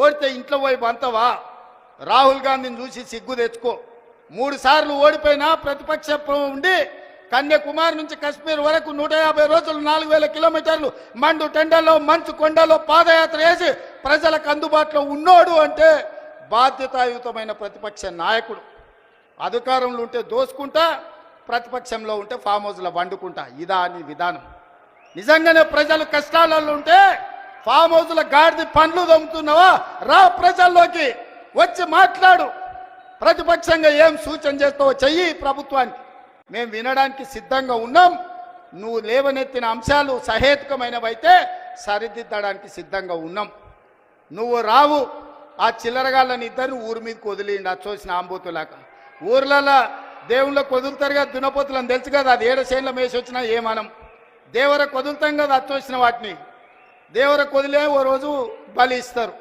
ఓడితే ఇంట్లో పోయి బంతవా? రాహుల్ గాంధీని చూసి సిగ్గు తెచ్చుకో. 3 సార్లు ఓడిపోయినా ప్రతిపక్షం ఉండి కన్యాకుమారి నుంచి కశ్మీర్ వరకు 150 రోజులు 4000 కిలోమీటర్లు మండు టెండల్లో మంచు కొండలో పాదయాత్ర చేసి ప్రజలకు అందుబాటులో ఉన్నోడు అంటే బాధ్యతాయుతమైన ప్రతిపక్ష నాయకుడు. అధికారంలో ఉంటే దోసుకుంటా, ప్రతిపక్షంలో ఉంటే ఫామ్ హౌస్లో వండుకుంటా. ఇదా నీ విధానం? నిజంగానే ప్రజలు కష్టాలలో ఉంటే ఫామ్ హౌస్ల గాడిది పండ్లు దొమ్ముతున్నావా? రా ప్రజల్లోకి వచ్చి మాట్లాడు. ప్రతిపక్షంగా ఏం సూచన చేస్తావో చెయ్యి ప్రభుత్వానికి. మేము వినడానికి సిద్ధంగా ఉన్నాం. నువ్వు లేవనెత్తిన అంశాలు సహేతుకమైనవైతే సరిదిద్దడానికి సిద్ధంగా ఉన్నాం. నువ్వు రావు. ఆ చిల్లరగాళ్ళని ఇద్దరు ఊరి మీదకి వదిలిండి. అది చూసిన ఆంబోతులాక ఊర్లలో దేవుళ్ళకి వదులుతారుగా దున్నపోతులని తెలుసు కదా. అది 7 చేనుల మేసి వచ్చినా ఏమనం. దేవరకు వదులుతాం కదా, అది చూసిన వాటిని దేవరకు వదిలే ఓ రోజు బలి ఇస్తారు.